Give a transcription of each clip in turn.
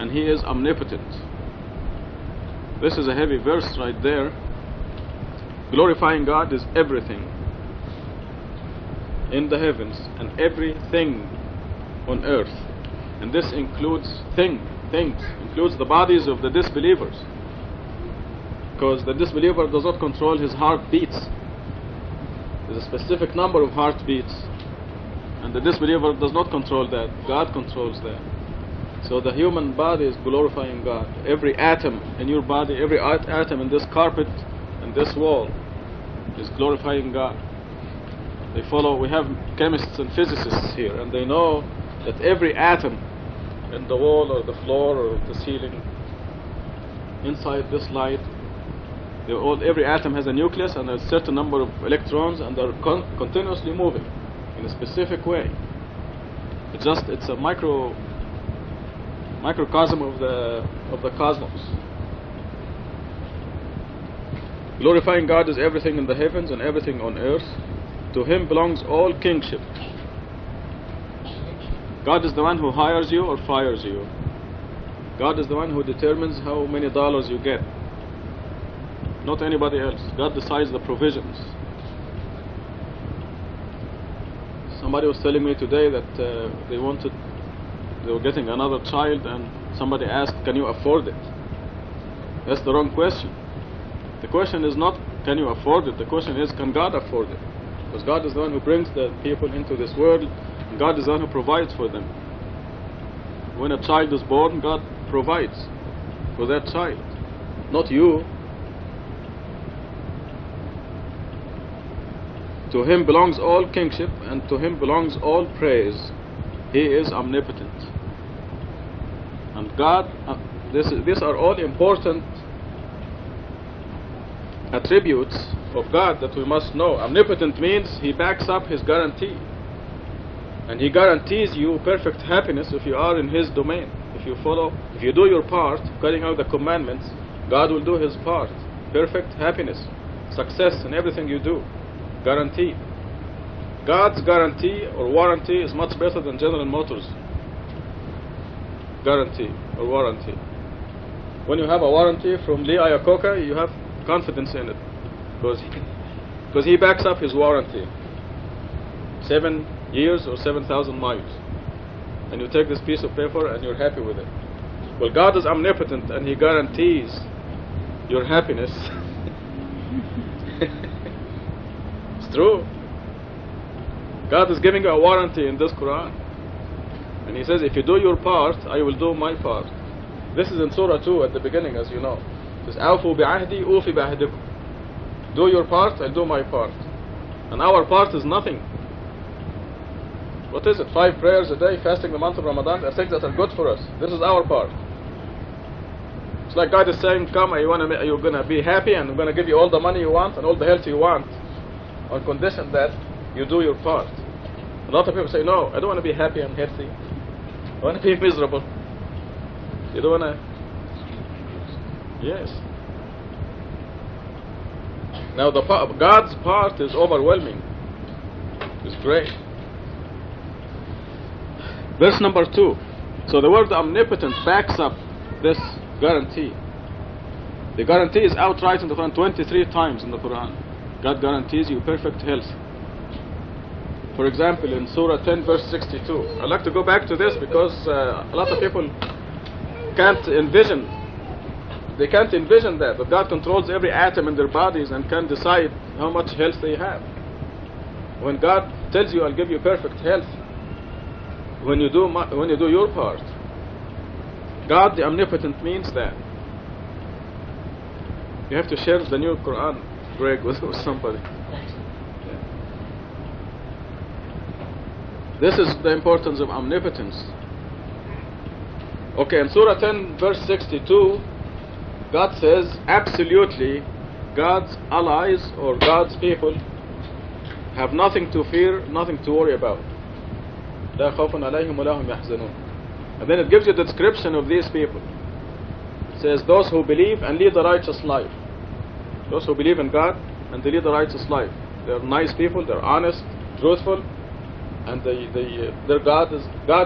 and He is omnipotent. This is a heavy verse right there. Glorifying God is everything in the heavens and everything on earth. And this includes things, includes the bodies of the disbelievers. Because the disbeliever does not control his heartbeats. There's a specific number of heartbeats, and the disbeliever does not control that. God controls that. So the human body is glorifying God. Every atom in your body, every atom in this carpet and this wall is glorifying God. They follow, we have chemists and physicists here, and they know that every atom in the wall or the floor or the ceiling, inside this light, every atom has a nucleus and a certain number of electrons, and they're continuously moving in a specific way. It's a microcosm of the cosmos. Glorifying God is everything in the heavens and everything on earth. To Him belongs all kingship. God is the one who hires you or fires you. God is the one who determines how many dollars you get. Not anybody else. God decides the provisions. Somebody was telling me today that they were getting another child, and somebody asked, can you afford it? That's the wrong question. The question is not, can you afford it? The question is, can God afford it? Because God is the one who brings the people into this world, and God is the one who provides for them. When a child is born, God provides for that child, not you. To Him belongs all kingship, and to Him belongs all praise. He is omnipotent. And God, these are all important attributes of God that we must know. Omnipotent means He backs up His guarantee. And He guarantees you perfect happiness if you are in His domain. If you do your part, carrying out the commandments, God will do His part. Perfect happiness, success in everything you do. Guarantee. God's guarantee or warranty is much better than General Motors guarantee or warranty. When you have a warranty from Lee Iacocca, you have confidence in it, because he backs up his warranty. 7 years or 7,000 miles, and you take this piece of paper and you're happy with it. Well, God is omnipotent, and He guarantees your happiness. It's true. God is giving you a warranty in this Quran, and He says, if you do your part, I will do my part. This is in Surah 2 at the beginning, as you know. It says, "Awfu bi'ahdi ufi bi'ahdikum." Do your part, I'll do my part. And our part is nothing. What is it? 5 prayers a day, fasting the month of Ramadan, are things that are good for us. This is our part. It's like God is saying, come, you're going to be happy, and I'm going to give you all the money you want and all the health you want, on condition that you do your part. A lot of people say, no, I don't want to be happy and healthy. I want to be miserable. You don't want to... Yes. Now God's part is overwhelming. It's great. Verse number 2. So the word omnipotent backs up this guarantee. The guarantee is outright in the Quran 23 times in the Quran. God guarantees you perfect health. For example, in Surah 10 verse 62. I'd like to go back to this because a lot of people can't envision. They can't envision that God controls every atom in their bodies and can decide how much health they have. When God tells you, I'll give you perfect health, when you do your part, God the omnipotent means that. You have to share the new Quran, Greg, with somebody. Yeah. This is the importance of omnipotence. Okay, in Surah 10 verse 62, God says absolutely God's allies or God's people have nothing to fear, nothing to worry about. لا خوف عليهم ولا هم يحزنون. And then it gives you the description of these people. It says those who believe and lead a righteous life. Those who believe in God and they lead a righteous life. They're nice people, they're honest, truthful, and their God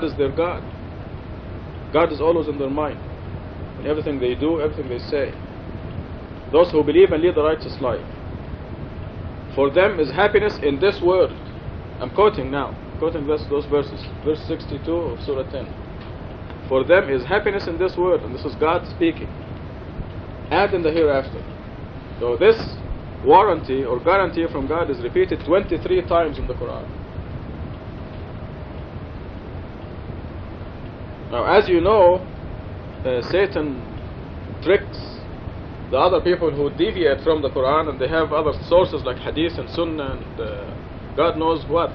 is their God. God is always in their mind. in everything they do, everything they say. Those who believe and lead a righteous life. For them is happiness in this world. I'm quoting now, quoting those verses. Verse 62 of Surah 10. For them is happiness in this world, and this is God speaking, and in the hereafter. So this warranty or guarantee from God is repeated 23 times in the Quran. Now, as you know, Satan tricks the other people who deviate from the Quran, and they have other sources like Hadith and Sunnah and God knows what,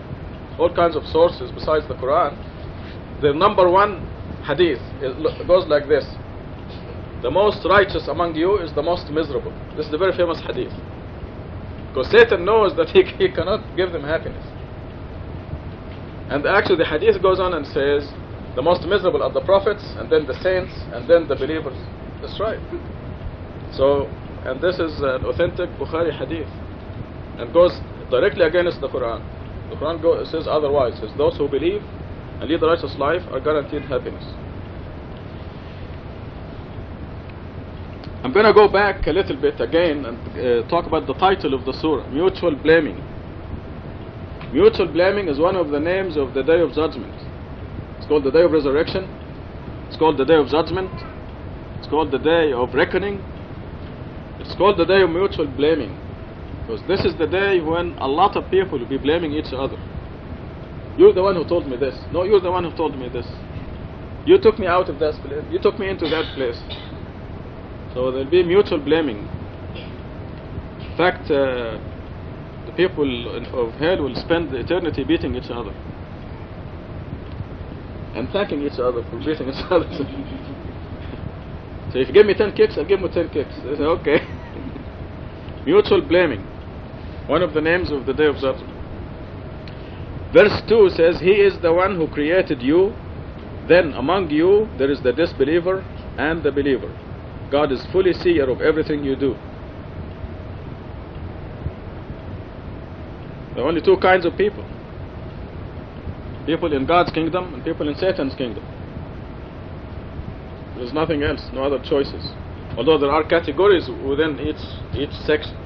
all kinds of sources besides the Quran. The number one Hadith goes like this: the most righteous among you is the most miserable. This is the very famous Hadith, because Satan knows that he cannot give them happiness. And actually the Hadith goes on and says the most miserable are the prophets, and then the saints, and then the believers. That's right. So, and this is an authentic Bukhari Hadith, and goes directly against the Quran. The Quran says otherwise. It says those who believe and lead a righteous life are guaranteed happiness. I'm going to go back a little bit again and talk about the title of the surah, Mutual Blaming. Mutual blaming is one of the names of the Day of Judgment. It's called the Day of Resurrection. It's called the Day of Judgment. It's called the Day of Reckoning. It's called the Day of Mutual Blaming, because this is the day when a lot of people will be blaming each other. You're the one who told me this. No, you're the one who told me this. You took me out of that place. You took me into that place. So there'll be mutual blaming. In fact, the people of hell will spend eternity beating each other and thanking each other for beating each other. So if you give me 10 kicks, I'll give you 10 kicks. They say, okay. Mutual blaming, one of the names of the Day of Judgment. Verse 2 says, He is the one who created you. Then among you there is the disbeliever and the believer. God is fully seer of everything you do. There are only two kinds of people: people in God's kingdom and people in Satan's kingdom. There's nothing else, no other choices. Although there are categories within each section.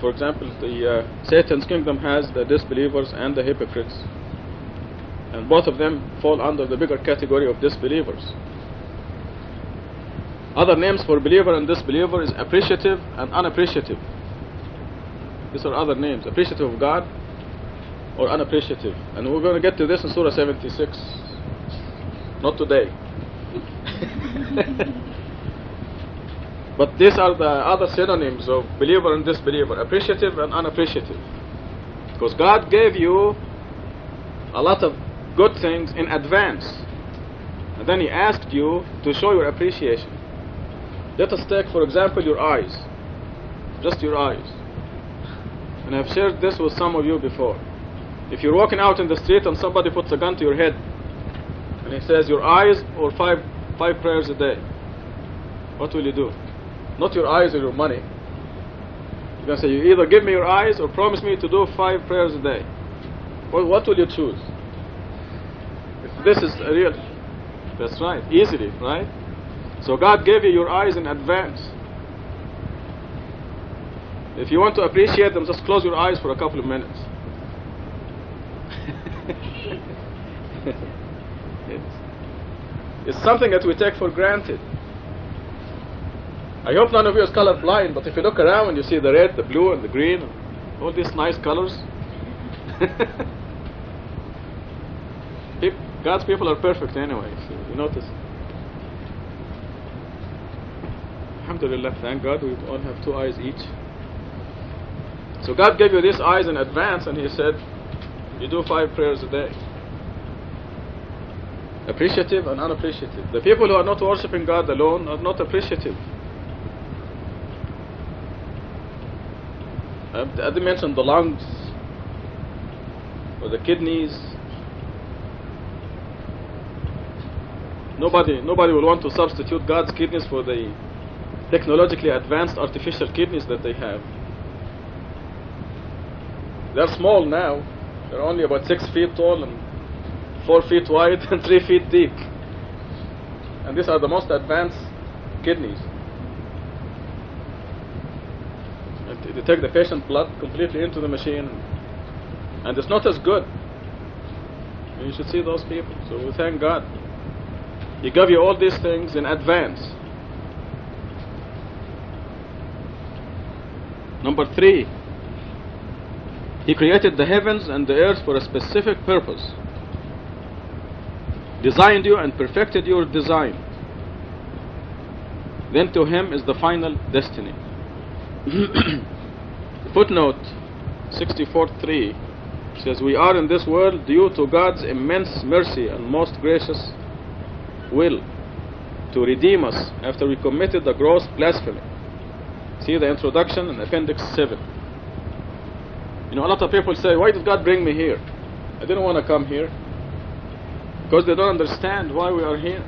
For example, the Satan's kingdom has the disbelievers and the hypocrites, and both of them fall under the bigger category of disbelievers. Other names for believer and disbeliever is appreciative and unappreciative. These are other names: appreciative of God or unappreciative. And we're going to get to this in Surah 76. Not today. But these are the other synonyms of believer and disbeliever: appreciative and unappreciative. Because God gave you a lot of good things in advance, and then He asked you to show your appreciation. Let us take, for example, your eyes. Just your eyes. And I've shared this with some of you before. If you're walking out in the street and somebody puts a gun to your head and he says, your eyes or five prayers a day, what will you do? Not your eyes or your money. You're going to say, you either give me your eyes or promise me to do 5 prayers a day. Well, what will you choose? If this is a real, that's right, easily, right? So God gave you your eyes in advance. If you want to appreciate them, just close your eyes for a couple of minutes. It's something that we take for granted. I hope none of you is colorblind, but if you look around and you see the red, the blue, and the green, and all these nice colors, God's people are perfect anyway, so you notice. Alhamdulillah, thank God we all have 2 eyes each. So God gave you these eyes in advance, and He said, you do 5 prayers a day. Appreciative and unappreciative. The people who are not worshipping God alone are not appreciative. I didn't mention the lungs or the kidneys. Nobody will want to substitute God's kidneys for the technologically advanced artificial kidneys that they have. They're small now. They're only about 6 feet tall and 4 feet wide and 3 feet deep. And these are the most advanced kidneys. And they take the patient blood completely into the machine, and it's not as good. And you should see those people. So we thank God. He gave you all these things in advance. Number 3, He created the heavens and the earth for a specific purpose. Designed you and perfected your design. Then to Him is the final destiny. Footnote 64:3 says, we are in this world due to God's immense mercy and most gracious will to redeem us after we committed the gross blasphemy. See the introduction in Appendix 7. You know, a lot of people say, why did God bring me here? I didn't want to come here. Because they don't understand why we are here.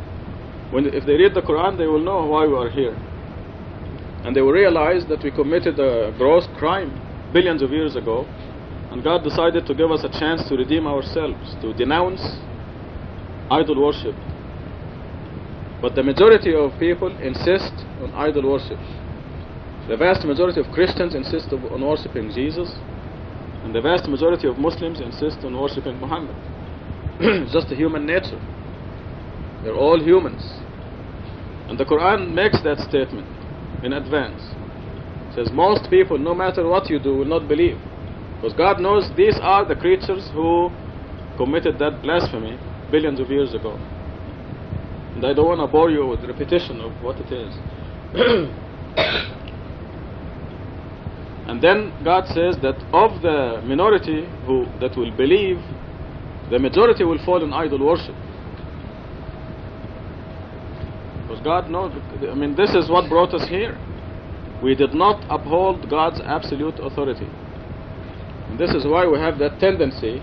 If they read the Quran, they will know why we are here. And they will realize that we committed a gross crime billions of years ago, and God decided to give us a chance to redeem ourselves, to denounce idol worship. But the majority of people insist on idol worship. The vast majority of Christians insist on worshipping Jesus, and the vast majority of Muslims insist on worshipping Muhammad. It's just a human nature. They're all humans. And the Quran makes that statement in advance. It says most people, no matter what you do, will not believe. Because God knows these are the creatures who committed that blasphemy billions of years ago. And I don't want to bore you with repetition of what it is. And then God says that of the minority that will believe, the majority will fall in idol worship. Because God knows, I mean, this is what brought us here. We did not uphold God's absolute authority. And this is why we have that tendency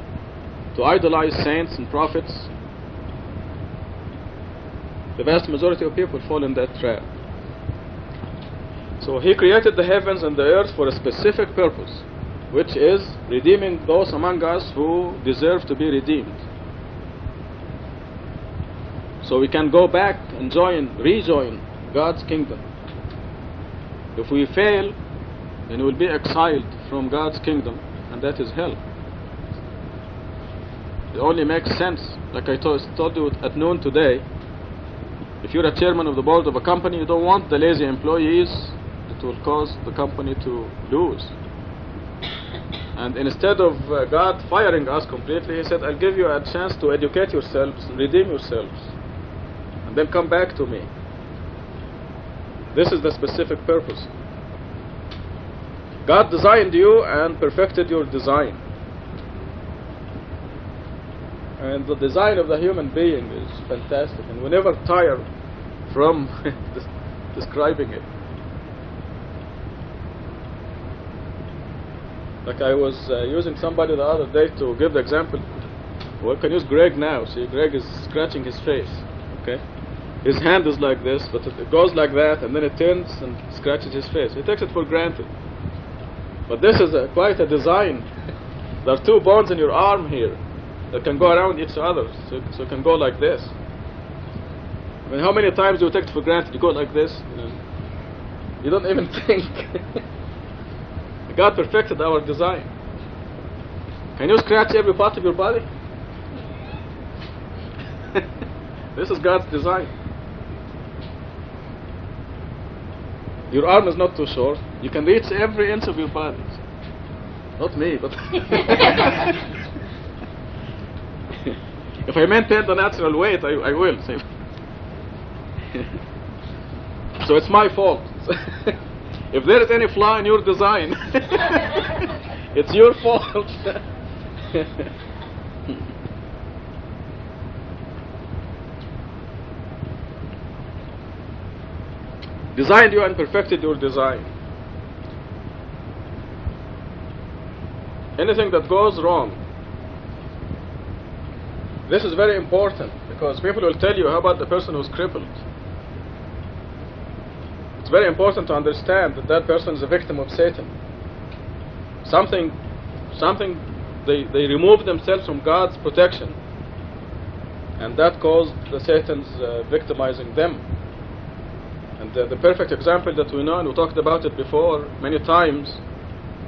to idolize saints and prophets. The vast majority of people fall in that trap. So He created the heavens and the earth for a specific purpose, which is redeeming those among us who deserve to be redeemed. So we can go back and rejoin God's kingdom. If we fail, then we will be exiled from God's kingdom, and that is hell. It only makes sense, like I told you at noon today. If you're a chairman of the board of a company, you don't want the lazy employees that will cause the company to lose. And instead of God firing us completely, He said, I'll give you a chance to educate yourselves, redeem yourselves, and then come back to me. This is the specific purpose. God designed you and perfected your design. And the design of the human being is fantastic, and we never tire from describing it. Like I was using somebody the other day to give the example. Well, I can use Greg now. See, Greg is scratching his face. Okay, his hand is like this, but it goes like that, and then it turns and scratches his face. He takes it for granted. But this is quite a design. There are two bones in your arm here that can go around each other, so it can go like this. I mean, how many times do you take it for granted? You go like this, you don't even think. God perfected our design. Can you scratch every part of your body? This is God's design. Your arm is not too short. You can reach every inch of your body. Not me, but if I maintain the natural weight, I will. So it's my fault. If there is any flaw in your design, it's your fault. Designed you and perfected your design. Anything that goes wrong, this is very important, because people will tell you, how about the person who's crippled? It's very important to understand that that person is a victim of Satan. They removed themselves from God's protection, and that caused the Satan's victimizing them. And the perfect example that we know, and we talked about it before many times,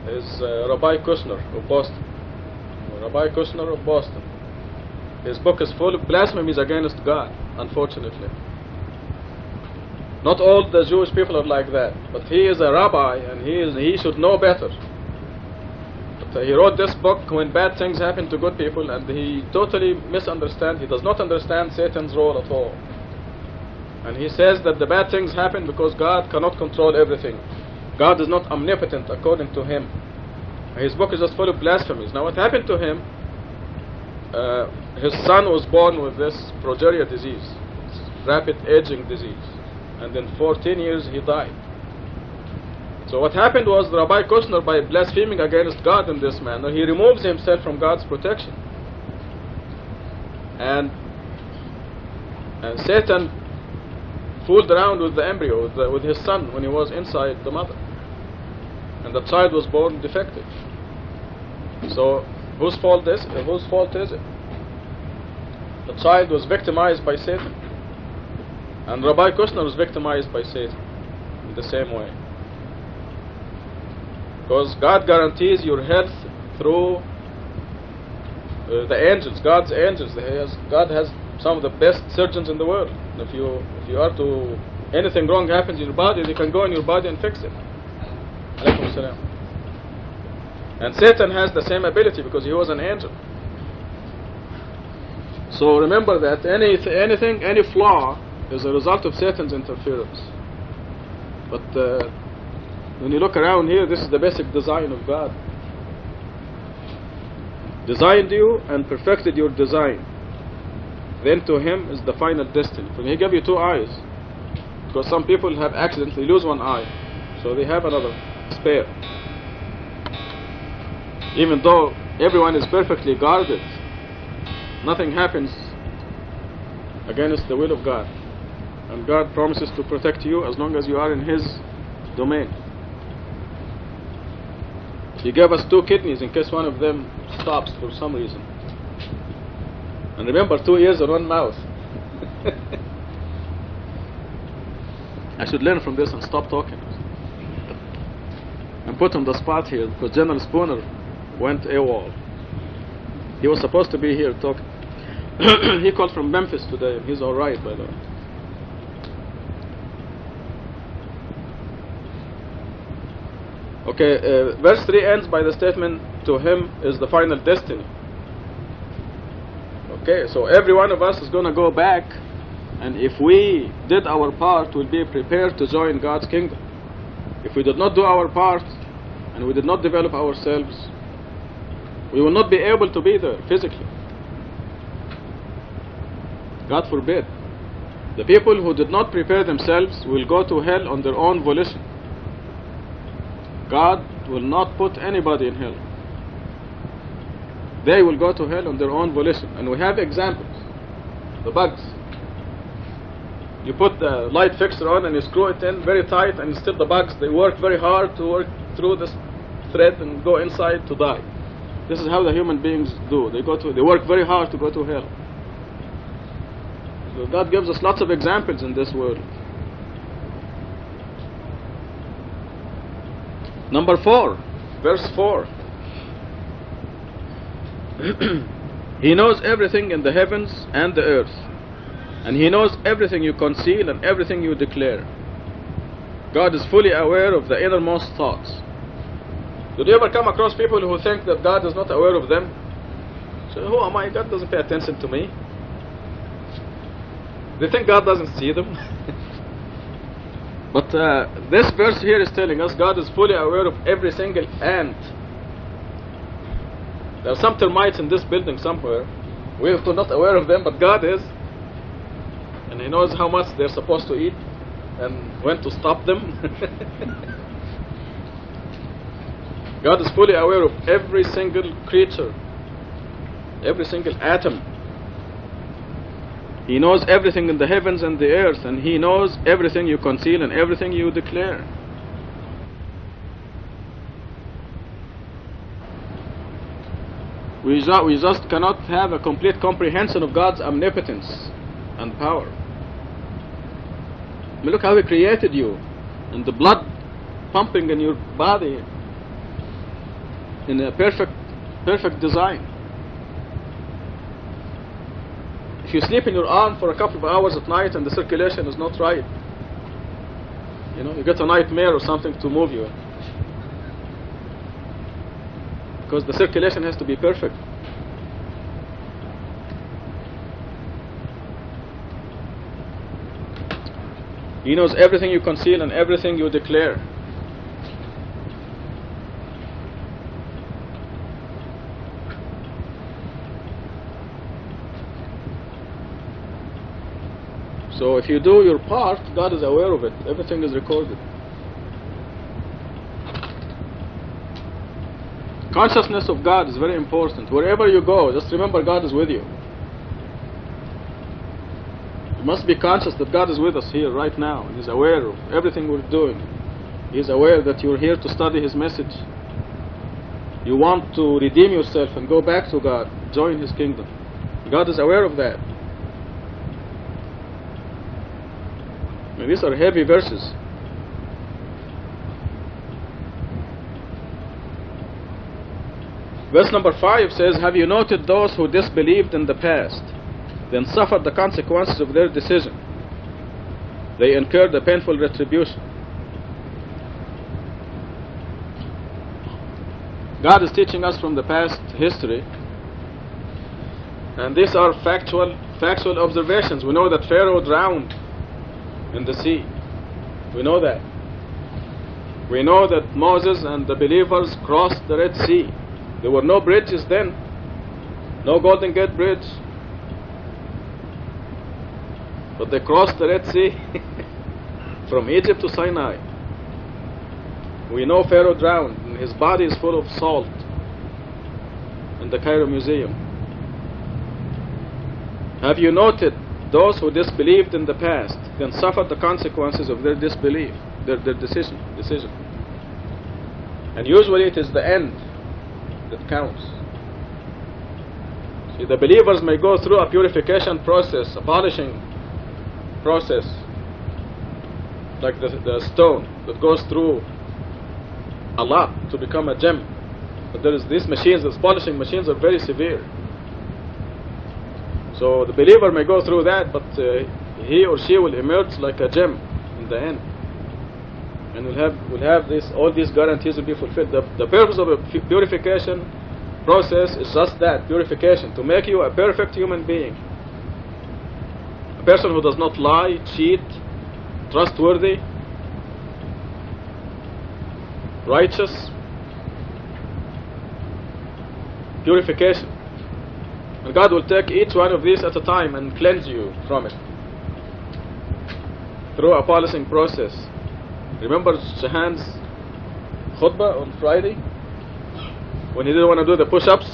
is Rabbi Kushner of Boston. Rabbi Kushner of Boston. His book is full of blasphemies against God, unfortunately. Not all the Jewish people are like that, but he is a rabbi and he should know better. But he wrote this book when bad things happen to good people, and he totally misunderstands. He does not understand Satan's role at all. And he says that the bad things happen because God cannot control everything. God is not omnipotent according to him. His book is just full of blasphemies. Now what happened to him, his son was born with this progeria disease, rapid aging disease, and in 14 years he died. So what happened was Rabbi Kushner, by blaspheming against God in this manner, he removes himself from God's protection. And Satan fooled around with the embryo, with his son, when he was inside the mother. And the child was born defective. So whose fault is it? The child was victimized by Satan. And Rabbi Kushner was victimized by Satan in the same way. Because God guarantees your health through the angels, God's angels. God has some of the best surgeons in the world. If you are to, anything wrong happens in your body, they can go in your body and fix it. Alaykum salam. And Satan has the same ability because he was an angel. So remember that any flaw is a result of Satan's interference. But when you look around here, this is the basic design of God. Designed you and perfected your design. Then to him is the final destiny. For he gave you two eyes, because some people have accidentally lose one eye, so they have another spare. Even though everyone is perfectly guarded, nothing happens against the will of God. And God promises to protect you as long as you are in his domain. He gave us two kidneys in case one of them stops for some reason. And remember, 2 ears and one mouth. I should learn from this and stop talking. I'm put on the spot here because General Spooner went AWOL. He was supposed to be here talking. He called from Memphis today, and he's alright, by the way. Okay, verse 3 ends by the statement, to him is the final destiny. Okay, so every one of us is going to go back, and if we did our part, we'll be prepared to join God's kingdom. If we did not do our part, and we did not develop ourselves, we will not be able to be there physically. God forbid. The people who did not prepare themselves will go to hell on their own volition. God will not put anybody in hell. They will go to hell on their own volition. And we have examples. The bugs. You put the light fixture on and you screw it in very tight, and still the bugs, they work very hard to work through this thread and go inside to die. This is how the human beings do. They work very hard to go to hell. So God gives us lots of examples in this world. Number 4, verse 4. He knows everything in the heavens and the earth, and he knows everything you conceal and everything you declare. God is fully aware of the innermost thoughts. Did you ever come across people who think that God is not aware of them? So who am I? God doesn't pay attention to me. They think God doesn't see them. But this verse here is telling us God is fully aware of every single ant. There are some termites in this building somewhere. We are not aware of them, but God is. And he knows how much they're supposed to eat and when to stop them. God is fully aware of every single creature, every single atom. He knows everything in the heavens and the earth, and he knows everything you conceal and everything you declare. We just cannot have a complete comprehension of God's omnipotence and power. I mean, look how He created you, and the blood pumping in your body in a perfect design. If you sleep in your arm for a couple of hours at night and the circulation is not right, you get a nightmare or something to move you, because the circulation has to be perfect. He knows everything you conceal and everything you declare. So if you do your part, God is aware of it. Everything is recorded. Consciousness of God is very important. Wherever you go, just remember God is with you. You must be conscious that God is with us here right now. He's aware of everything we're doing. He's aware that you're here to study His message. You want to redeem yourself and go back to God, join His kingdom. God is aware of that. I mean, these are heavy verses. Verse number 5 says, "Have you noted those who disbelieved in the past, then suffered the consequences of their decision? They incurred a painful retribution." God is teaching us from the past history, and these are factual observations. We know that Pharaoh drowned in the sea. We know that. We know that Moses and the believers crossed the Red Sea. There were no bridges then, no Golden Gate Bridge, but they crossed the Red Sea from Egypt to Sinai. We know Pharaoh drowned, and his body is full of salt in the Cairo Museum. Have you noted those who disbelieved in the past, then suffered the consequences of their disbelief, their decision? And usually it is the end that counts. See, the believers may go through a purification process, a polishing process, like the stone that goes through a lot to become a gem. But there is these machines, these polishing machines are very severe. So the believer may go through that, but he or she will emerge like a gem in the end, and will have all these guarantees will be fulfilled. The purpose of a purification process is just that, purification, to make you a perfect human being, a person who does not lie, cheat, trustworthy, righteous. Purification. And God will take each one of these at a time and cleanse you from it through a polishing process. Remember Shahan's khutbah on Friday when he didn't want to do the push-ups?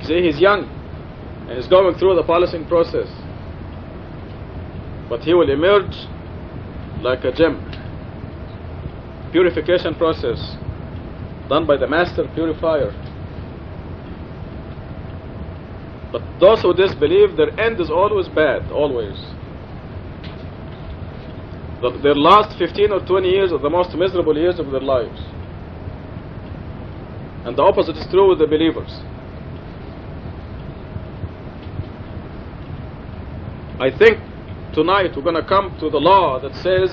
See, he's young and he's going through the polishing process, but he will emerge like a gem. Purification process done by the master purifier. But those who disbelieve, their end is always bad, always. Their last 15 or 20 years are the most miserable years of their lives. And the opposite is true with the believers. I think tonight we're going to come to the law that says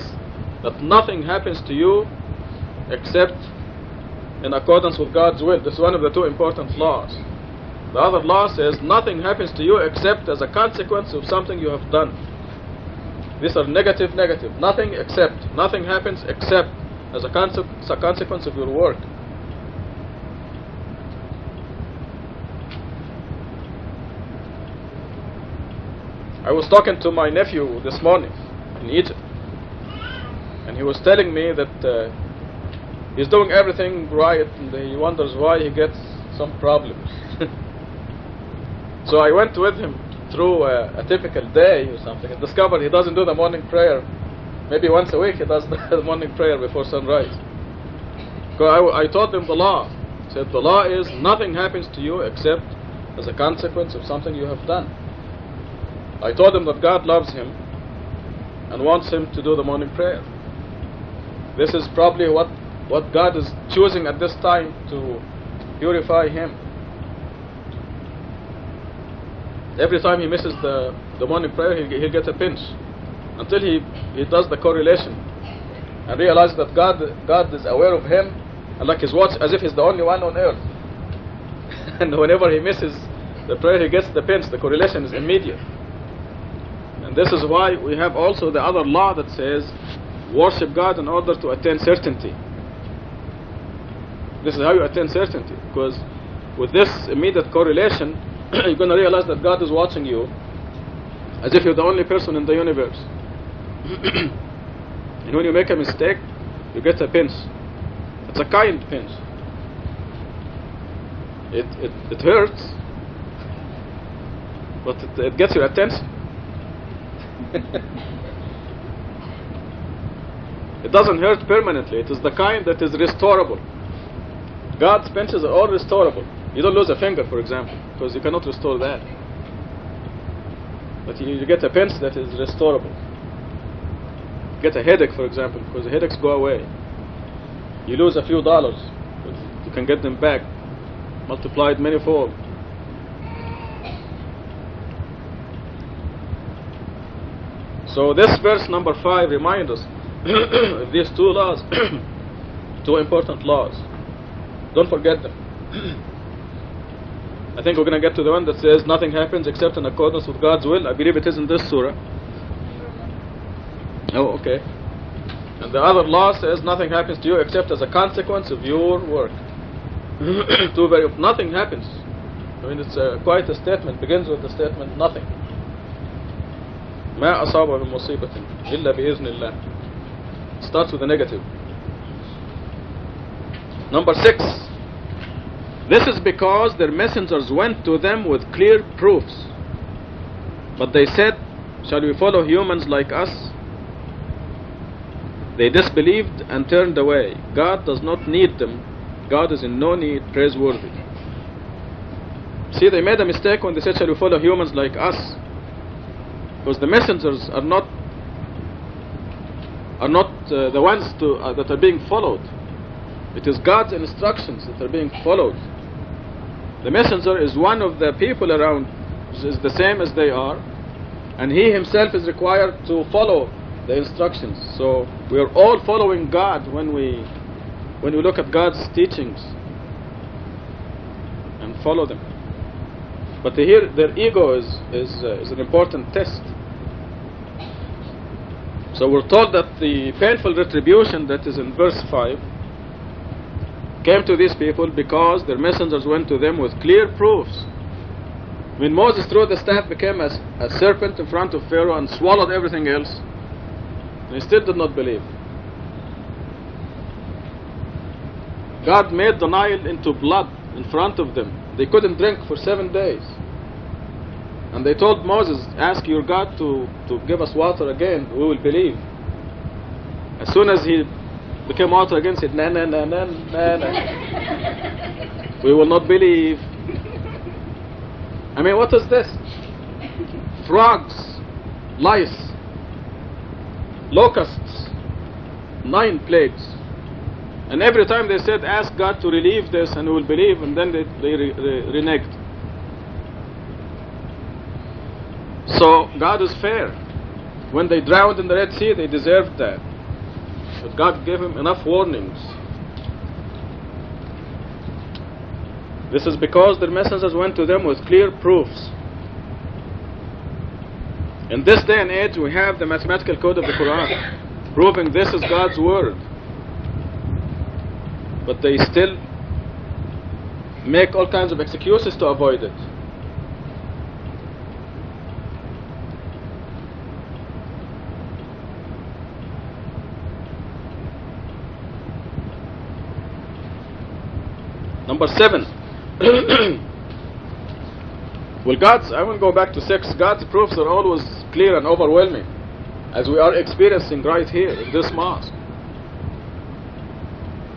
that nothing happens to you except in accordance with God's will. This is one of the two important laws. The other law says nothing happens to you except as a consequence of something you have done. These are negative. Nothing except. Nothing happens except as a consequence of your work. I was talking to my nephew this morning in Egypt, and he was telling me that he's doing everything right, and he wonders why he gets some problems. So I went with him through a typical day or something, and discovered he doesn't do the morning prayer. Maybe once a week he does the morning prayer before sunrise. So I taught him the law. I said the law is nothing happens to you except as a consequence of something you have done. I told him that God loves him, and wants him to do the morning prayer. This is probably what God is choosing at this time to purify him. Every time he misses the morning prayer, he'll get a pinch, until he does the correlation and realizes that God is aware of him, and like he's watching, as if he's the only one on earth. And whenever he misses the prayer, he gets the pinch. The correlation is immediate. And this is why we have also the other law that says worship God in order to attain certainty. This is how you attain certainty, because with this immediate correlation, you're going to realize that God is watching you as if you're the only person in the universe. And when you make a mistake, you get a pinch. It's a kind pinch. It hurts, but it gets your attention. It doesn't hurt permanently. It is the kind that is restorable. God's pinches are all restorable. You don't lose a finger, for example, because you cannot restore that. But you get a pinch that is restorable. You get a headache, for example, because the headaches go away. You lose a few dollars, but you can get them back, multiplied manifold. So this verse number 5 reminds us of these two laws, two important laws. Don't forget them. I think we're going to get to the one that says nothing happens except in accordance with God's will. I believe it is in this surah. Oh, okay. And the other law says nothing happens to you except as a consequence of your work. Nothing happens. I mean, it's quite a statement. Begins with the statement nothing. ما أصاب من مصيبة إلا بإذن الله. Starts with the negative. Number 6. This is because their messengers went to them with clear proofs. But they said, shall we follow humans like us? They disbelieved and turned away. God does not need them. God is in no need, praiseworthy. See, they made a mistake when they said, shall we follow humans like us? Because the messengers are not the ones that are being followed. It is God's instructions that are being followed. The messenger is one of the people around, is the same as they are, and he himself is required to follow the instructions. So we are all following God when we look at God's teachings and follow them. But here their ego is an important test. So we're told that the painful retribution that is in verse 5 came to these people because their messengers went to them with clear proofs. When Moses threw the staff, became a serpent in front of Pharaoh and swallowed everything else, they still did not believe. God made the Nile into blood in front of them. They couldn't drink for 7 days. And they told Moses, ask your God to give us water again, we will believe. As soon as he became water again, said, na na na na na na. We will not believe. I mean, what is this? Frogs, lice, locusts, 9 plagues. And every time they said, ask God to relieve this and we will believe, and then they reneged. So God is fair. When they drowned in the Red Sea, they deserved that. But God gave him enough warnings. This is because their messengers went to them with clear proofs. In this day and age, we have the mathematical code of the Quran, proving this is God's word. But they still make all kinds of excuses to avoid it. Number 7. Well, I won't go back to 6. God's proofs are always clear and overwhelming, as we are experiencing right here in this mosque.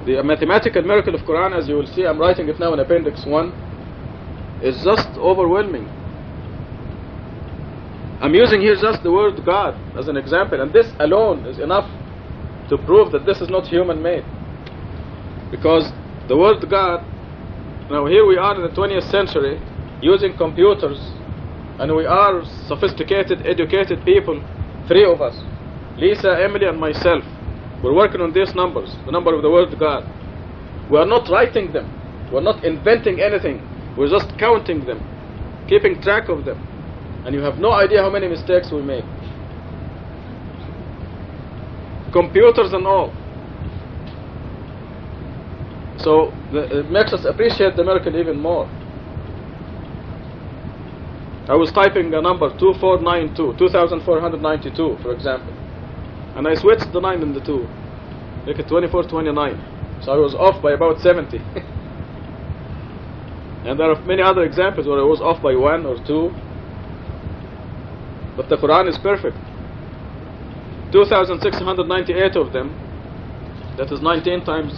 The mathematical miracle of Quran, as you will see, I'm writing it now in Appendix 1, is just overwhelming. I'm using here just the word God as an example, and this alone is enough to prove that this is not human-made. Because the word God, now here we are in the 20th century using computers, and we are sophisticated, educated people, three of us, Lisa, Emily, and myself. We're working on these numbers, the number of the word God. We are not writing them. We're not inventing anything. We're just counting them, keeping track of them. And you have no idea how many mistakes we make. Computers and all. So it makes us appreciate the miracle even more. I was typing a number 2492, for example. And I switched the 9 and the 2. Make it 2429. So I was off by about 70. And there are many other examples where I was off by 1 or 2. But the Quran is perfect. 2,698 of them. That is 19 times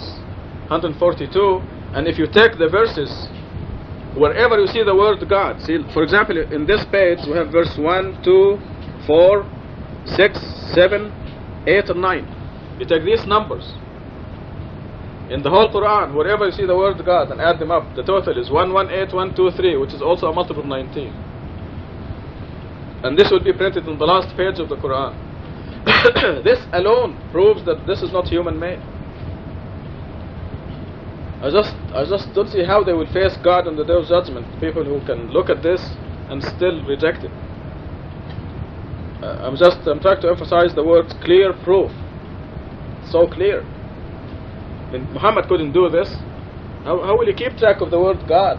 142. And if you take the verses, wherever you see the word God, see, for example, in this page we have verse 1, 2, 4, 6, 7, 8, and 9. You take these numbers in the whole Quran, wherever you see the word God, and add them up, the total is 118123, which is also a multiple of 19. And this will be printed on the last page of the Quran. This alone proves that this is not human-made. I just don't see how they will face God on the day of judgment, people who can look at this and still reject it. I'm trying to emphasize the word clear proof. So clear. And Muhammad couldn't do this. How will you keep track of the word God,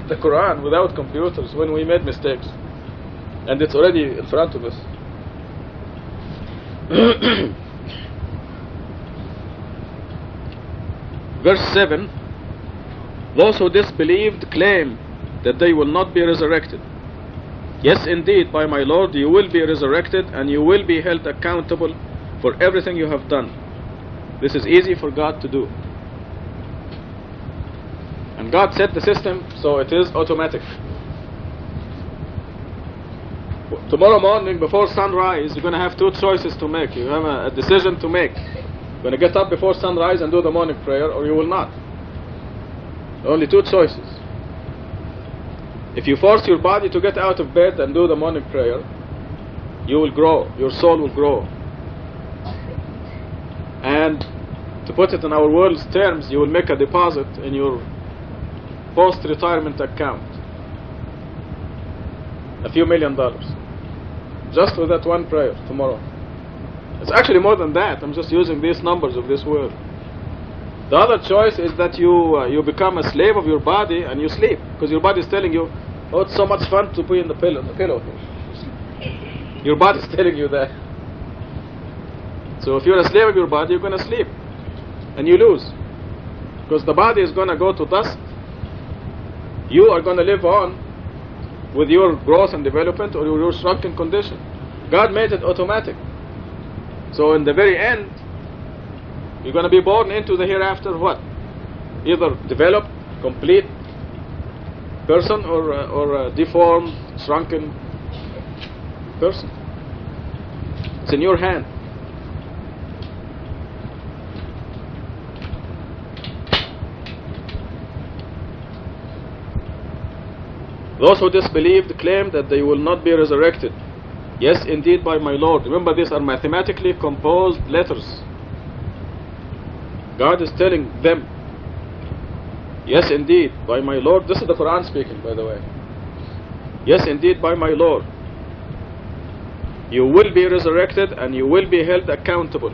the Quran, without computers when we made mistakes? And it's already in front of us. Verse 7. Those who disbelieved claim that they will not be resurrected. Yes, indeed, by my Lord, you will be resurrected, and you will be held accountable for everything you have done. This is easy for God to do. And God set the system so it is automatic. Tomorrow morning before sunrise, you're going to have two choices to make. You have a decision to make. You're going to get up before sunrise and do the morning prayer, or you will not. Only two choices. If you force your body to get out of bed and do the morning prayer, you will grow. Your soul will grow. And to put it in our world's terms, you will make a deposit in your post-retirement account. A few $1 million. Just with that one prayer tomorrow. It's actually more than that. I'm just using these numbers of this world. The other choice is that you become a slave of your body and you sleep. Because your body is telling you, oh, it's so much fun to be in the pillow. Your body is telling you that. So if you're a slave of your body, you're going to sleep. And you lose. Because the body is going to go to dust. You are going to live on with your growth and development or your shrunken condition. God made it automatic. So in the very end, you're going to be born into the hereafter what? Either developed, complete person or a deformed, shrunken person. It's in your hand. Those who disbelieved claim that they will not be resurrected. Yes, indeed, by my Lord. Remember, these are mathematically composed letters. God is telling them, yes, indeed, by my Lord. This is the Quran speaking, by the way. Yes, indeed, by my Lord. You will be resurrected and you will be held accountable.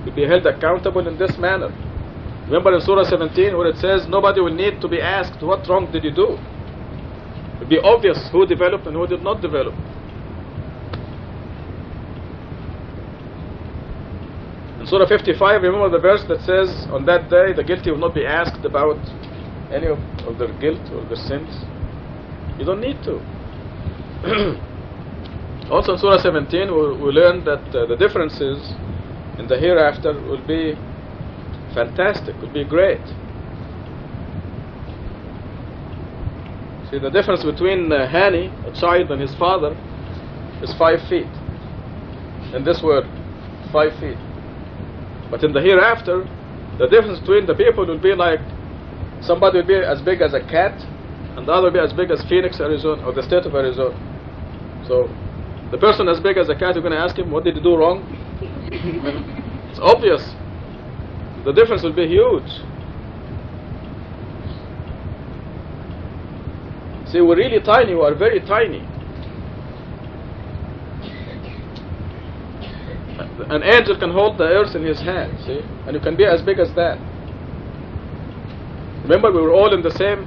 You'll be held accountable in this manner. Remember in Surah 17 where it says, nobody will need to be asked, what wrong did you do? It will be obvious who developed and who did not develop. In Surah 55, remember the verse that says, on that day the guilty will not be asked about any of their guilt or their sins. You don't need to. Also in Surah 17 we learned that the differences in the hereafter will be fantastic, will be great. See, the difference between Hani, a child, and his father is 5 feet. In this world, 5 feet. But in the hereafter, the difference between the people will be like somebody will be as big as a cat, and the other will be as big as Phoenix, Arizona, or the state of Arizona. So, the person as big as a cat, you're going to ask him, what did he do wrong? It's obvious. The difference will be huge. See, we're really tiny, we are very tiny. An angel can hold the earth in his hand, see? And you can be as big as that. Remember, we were all in the same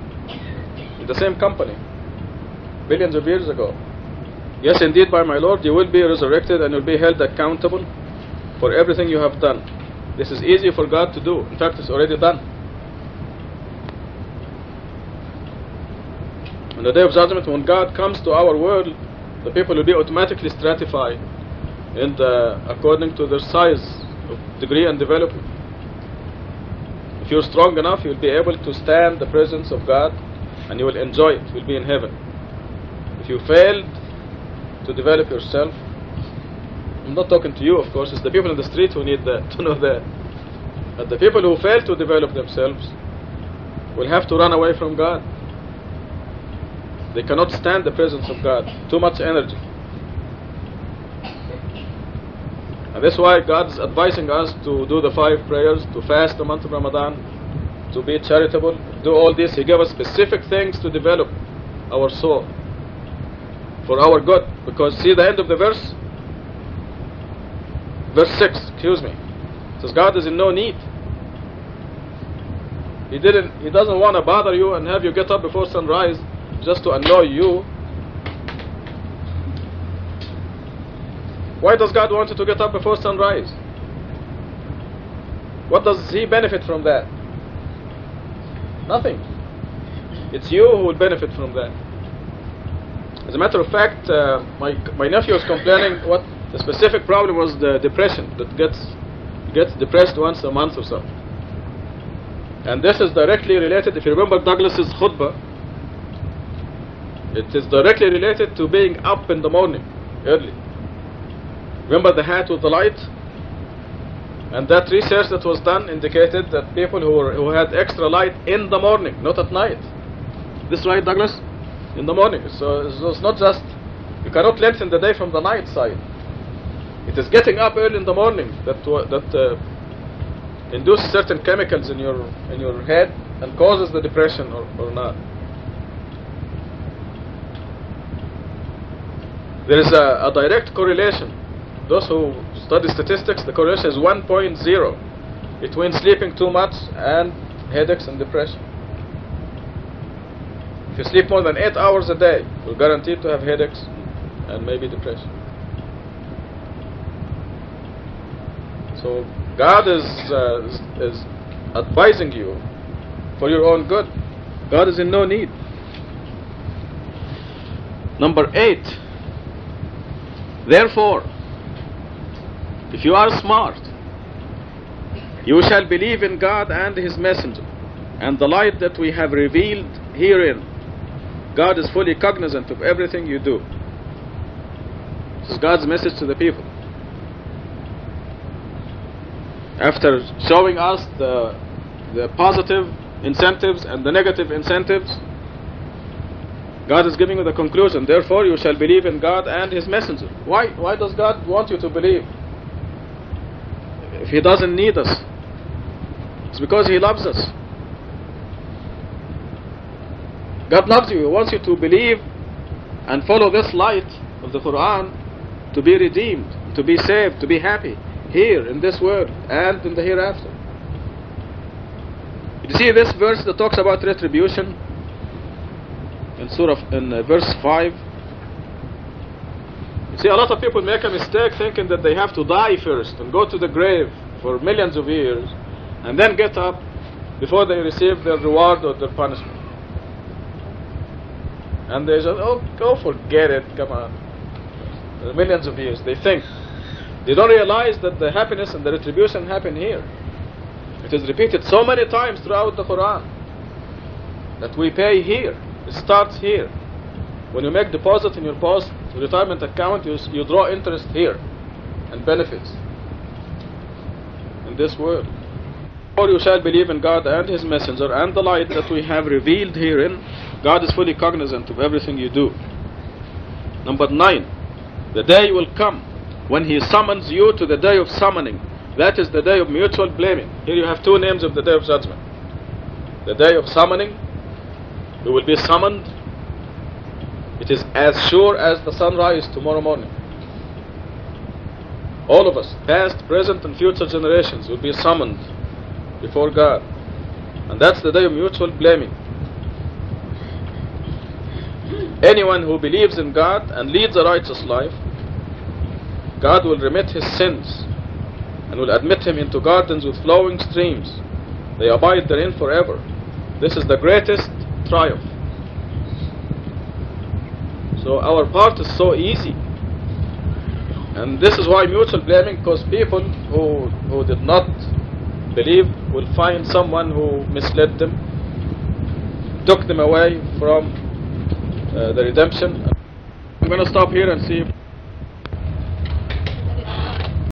company, billions of years ago. Yes, indeed, by my Lord, you will be resurrected and you'll be held accountable for everything you have done. This is easy for God to do. In fact, it's already done. On the day of judgment, when God comes to our world, the people will be automatically stratified according to their size, of degree and development. If you're strong enough, you'll be able to stand the presence of God and you will enjoy it. You'll be in heaven. If you failed to develop yourself, I'm not talking to you, of course, it's the people in the street who need to know that. But the people who fail to develop themselves will have to run away from God. They cannot stand the presence of God. Too much energy. And that's why God is advising us to do the 5 prayers, to fast the month of Ramadan, to be charitable, do all this. He gave us specific things to develop our soul for our good. Because see the end of the verse? Verse 6, excuse me. It says God is in no need. He doesn't want to bother you and have you get up before sunrise just to annoy you. Why does God want you to get up before sunrise? What does He benefit from that? Nothing. It's you who will benefit from that. As a matter of fact, my nephew was complaining what the specific problem was the depression, that gets depressed once a month or so. And this is directly related, if you remember Douglas's khutbah, it is directly related to being up in the morning, early. Remember the hat with the light? And that research that was done indicated that people who had extra light in the morning, not at night. This right, Douglas? In the morning. So it's not just, you cannot lengthen the day from the night side. It is getting up early in the morning that induces certain chemicals in your head and causes the depression or not. There is a direct correlation. Those who study statistics, the correlation is 1.0 between sleeping too much and headaches and depression. If you sleep more than 8 hours a day, you're guaranteed to have headaches and maybe depression. So God is advising you for your own good. God is in no need. Number 8. Therefore, if you are smart, you shall believe in God and His messenger, and the light that we have revealed herein. God is fully cognizant of everything you do. This is God's message to the people. After showing us the positive incentives and the negative incentives, God is giving you the conclusion. Therefore, you shall believe in God and His messenger. Why does God want you to believe? If He doesn't need us, it's because He loves us. God loves you. He wants you to believe and follow this light of the Quran to be redeemed, to be saved, to be happy here in this world and in the hereafter. You see this verse that talks about retribution in verse 5. You see, a lot of people make a mistake thinking that they have to die first and go to the grave for millions of years and then get up before they receive their reward or their punishment. And they just, oh, go forget it, come on. Millions of years, they think. They don't realize that the happiness and the retribution happen here. It is repeated so many times throughout the Quran that we pay here. It starts here. When you make deposit in your post-retirement account, you draw interest here and benefits in this world. Or you shall believe in God and His messenger and the light that we have revealed herein. God is fully cognizant of everything you do. Number 9, the day will come when He summons you to the day of summoning. That is the day of mutual blaming. Here you have two names of the day of judgment. The day of summoning, you will be summoned. It is as sure as the sunrise tomorrow morning. All of us, past, present and future generations, will be summoned before God. And that's the day of mutual blaming. Anyone who believes in God and leads a righteous life, God will remit his sins and will admit him into gardens with flowing streams. They abide therein forever. This is the greatest triumph. So our part is so easy. And this is why mutual blaming, because people who did not believe will find someone who misled them, took them away from the redemption. I'm going to stop here and see if